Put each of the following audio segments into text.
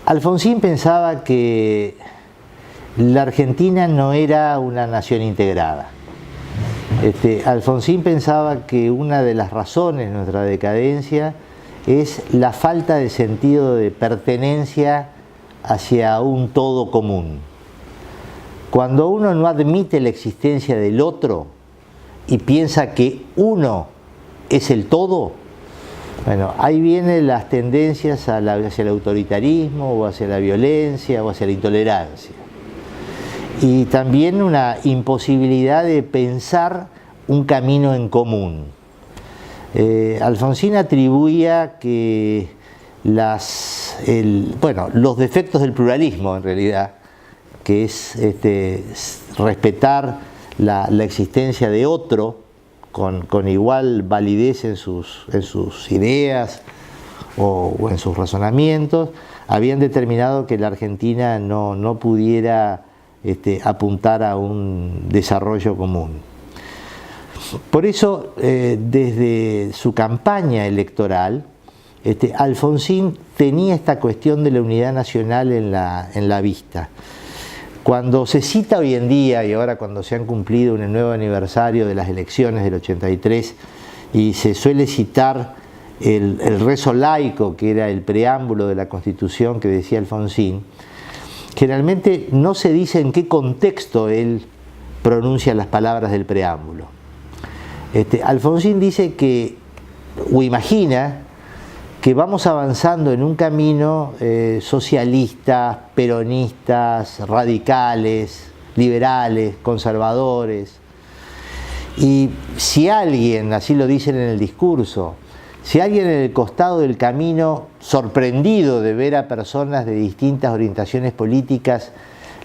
Alfonsín pensaba que la Argentina no era una nación integrada. Alfonsín pensaba que una de las razones de nuestra decadencia es la falta de sentido de pertenencia hacia un todo común. Cuando uno no admite la existencia del otro y piensa que uno es el todo, bueno, ahí vienen las tendencias hacia el autoritarismo o hacia la violencia o hacia la intolerancia. Y también una imposibilidad de pensar un camino en común. Alfonsín atribuía que los defectos del pluralismo, en realidad, que es respetar la existencia de otro con igual validez en sus ideas o en sus razonamientos, habían determinado que la Argentina no pudiera apuntar a un desarrollo común. Por eso, desde su campaña electoral, Alfonsín tenía esta cuestión de la unidad nacional en la vista. Cuando se cita hoy en día, y ahora cuando se han cumplido un nuevo aniversario de las elecciones del 83, y se suele citar el rezo laico, que era el preámbulo de la Constitución que decía Alfonsín, generalmente no se dice en qué contexto él pronuncia las palabras del preámbulo. Alfonsín dice que, o imagina, que vamos avanzando en un camino socialistas, peronistas, radicales, liberales, conservadores. Y si alguien, así lo dicen en el discurso, si alguien en el costado del camino, sorprendido de ver a personas de distintas orientaciones políticas,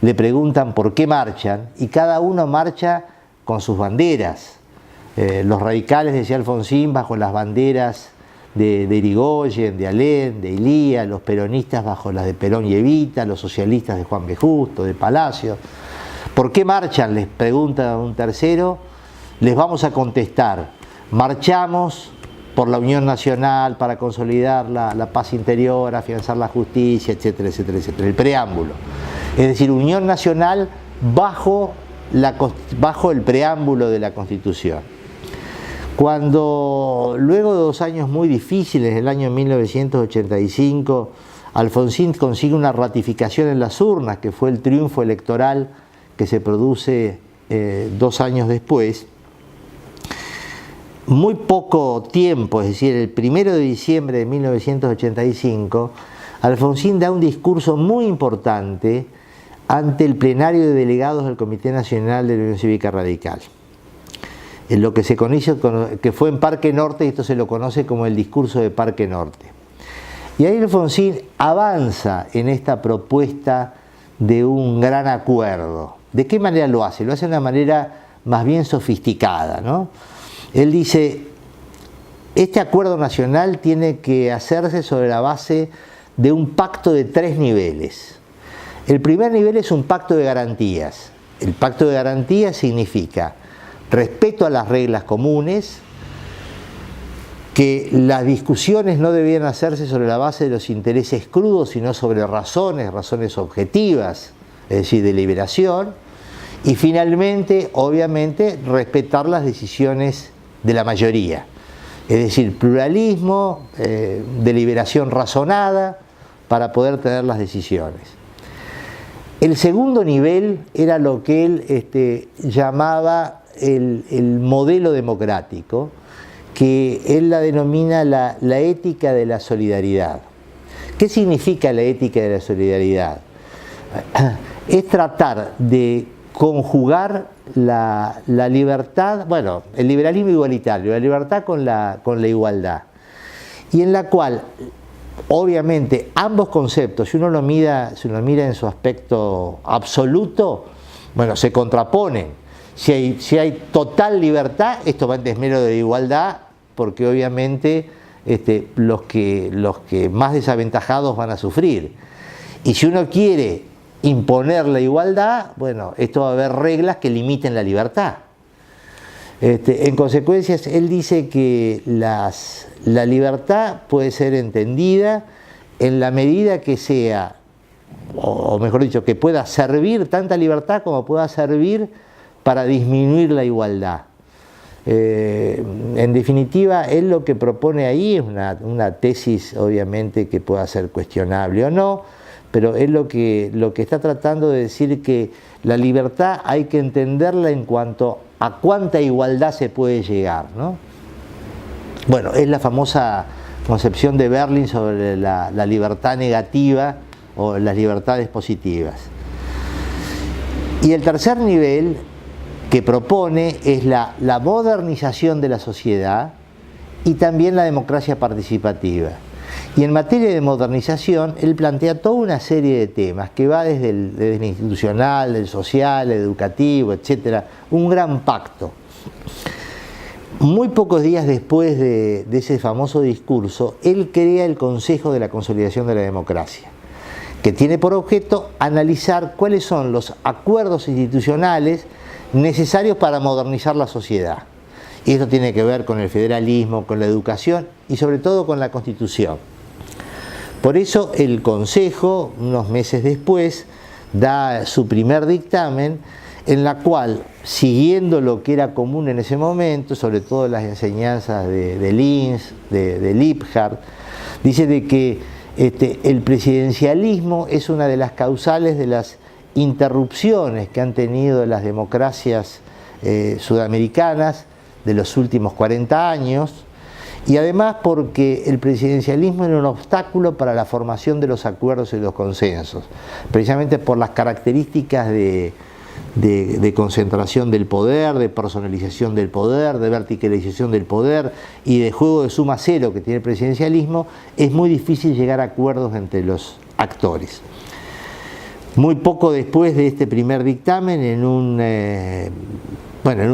le preguntan por qué marchan, y cada uno marcha con sus banderas. Los radicales, decía Alfonsín, bajo las banderas de Irigoyen, de Alem, de Ilía, los peronistas bajo las de Perón y Evita, los socialistas de Juan B. Justo, de Palacio. ¿Por qué marchan?, les pregunta un tercero. Les vamos a contestar: marchamos por la unión nacional, para consolidar la paz interior, afianzar la justicia, etcétera, etcétera, etcétera. El preámbulo. Es decir, unión nacional bajo el preámbulo de la Constitución. Cuando, luego de 2 años muy difíciles, el año 1985, Alfonsín consigue una ratificación en las urnas, que fue el triunfo electoral que se produce 2 años después, muy poco tiempo, es decir, el 1 de diciembre de 1985, Alfonsín da un discurso muy importante ante el plenario de delegados del Comité Nacional de la Unión Cívica Radical. En lo que se conoce, que fue en Parque Norte, y esto se lo conoce como el discurso de Parque Norte. Y ahí Alfonsín avanza en esta propuesta de un gran acuerdo. ¿De qué manera lo hace? Lo hace de una manera más bien sofisticada, ¿no? Él dice: este acuerdo nacional tiene que hacerse sobre la base de un pacto de 3 niveles. El primer nivel es un pacto de garantías. El pacto de garantías significa respeto a las reglas comunes, que las discusiones no debían hacerse sobre la base de los intereses crudos, sino sobre razones objetivas, es decir, deliberación, y finalmente, obviamente, respetar las decisiones de la mayoría, es decir, pluralismo, deliberación razonada para poder tener las decisiones. El segundo nivel era lo que él llamaba el modelo democrático, que él la denomina la ética de la solidaridad. ¿Qué significa la ética de la solidaridad? Es tratar de conjugar la libertad, bueno, el liberalismo igualitario, la libertad con la igualdad, y en la cual, obviamente, ambos conceptos, si uno lo mira en su aspecto absoluto, bueno, se contraponen. Si hay total libertad, esto va en desmedro de la igualdad, porque obviamente los que más desaventajados van a sufrir. Y si uno quiere imponer la igualdad, bueno, esto va a haber reglas que limiten la libertad. En consecuencia, él dice que la libertad puede ser entendida en la medida que sea o mejor dicho, que pueda servir tanta libertad como pueda servir para disminuir la igualdad. En definitiva, él lo que propone ahí es una tesis, obviamente, que pueda ser cuestionable o no, pero es lo que está tratando de decir, que la libertad hay que entenderla en cuanto a cuánta igualdad se puede llegar, ¿no? Bueno, es la famosa concepción de Berlin sobre la libertad negativa o las libertades positivas. Y el tercer nivel que propone es la modernización de la sociedad y también la democracia participativa. Y en materia de modernización, él plantea toda una serie de temas que va desde el institucional, el social, el educativo, etcétera, un gran pacto. Muy pocos días después de ese famoso discurso, él crea el Consejo de la Consolidación de la Democracia, que tiene por objeto analizar cuáles son los acuerdos institucionales necesarios para modernizar la sociedad. Y esto tiene que ver con el federalismo, con la educación y sobre todo con la Constitución. Por eso el Consejo, unos meses después, da su primer dictamen, en la cual, siguiendo lo que era común en ese momento, sobre todo las enseñanzas de Linz, de Liebhardt, dice de que el presidencialismo es una de las causales de las interrupciones que han tenido las democracias sudamericanas de los últimos 40 años, y además porque el presidencialismo era un obstáculo para la formación de los acuerdos y los consensos, precisamente por las características de concentración del poder, de personalización del poder, de verticalización del poder y de juego de suma cero que tiene el presidencialismo. Es muy difícil llegar a acuerdos entre los actores. Muy poco después de este primer dictamen, en un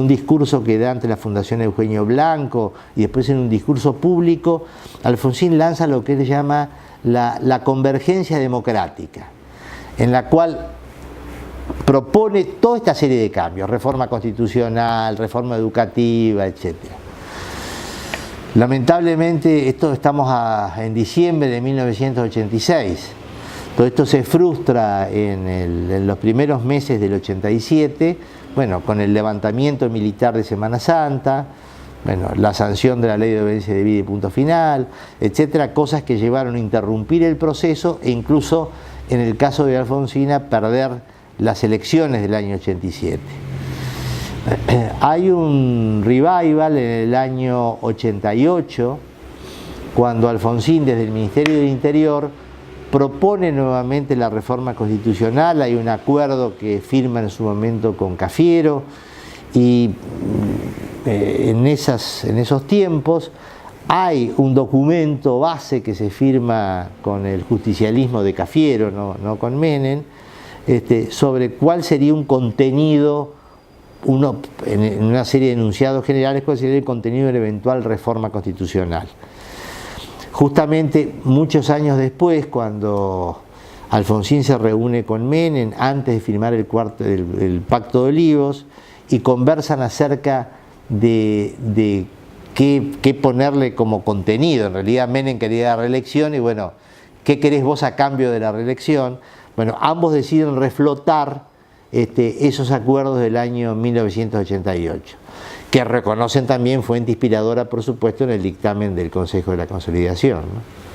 discurso que da ante la Fundación Eugenio Blanco y después en un discurso público, Alfonsín lanza lo que él llama la convergencia democrática, en la cual propone toda esta serie de cambios: reforma constitucional, reforma educativa, etc. Lamentablemente, estamos en diciembre de 1986. Todo esto se frustra en los primeros meses del 87, bueno, con el levantamiento militar de Semana Santa, bueno, la sanción de la ley de obediencia debida y punto final, etcétera, cosas que llevaron a interrumpir el proceso e incluso, en el caso de Alfonsín, a perder las elecciones del año 87. Hay un revival en el año 88, cuando Alfonsín, desde el Ministerio del Interior, propone nuevamente la reforma constitucional. Hay un acuerdo que firma en su momento con Cafiero, y en esos tiempos hay un documento base que se firma con el justicialismo de Cafiero, no con Menem, sobre cuál sería un contenido, en una serie de enunciados generales, cuál sería el contenido de la eventual reforma constitucional. Justamente muchos años después, cuando Alfonsín se reúne con Menem antes de firmar el Pacto de Olivos, y conversan acerca de qué ponerle como contenido. En realidad Menem quería la reelección y bueno, ¿qué querés vos a cambio de la reelección? Bueno, ambos deciden reflotar esos acuerdos del año 1988, que reconocen también fuente inspiradora, por supuesto, en el dictamen del Consejo de la Consolidación, ¿no?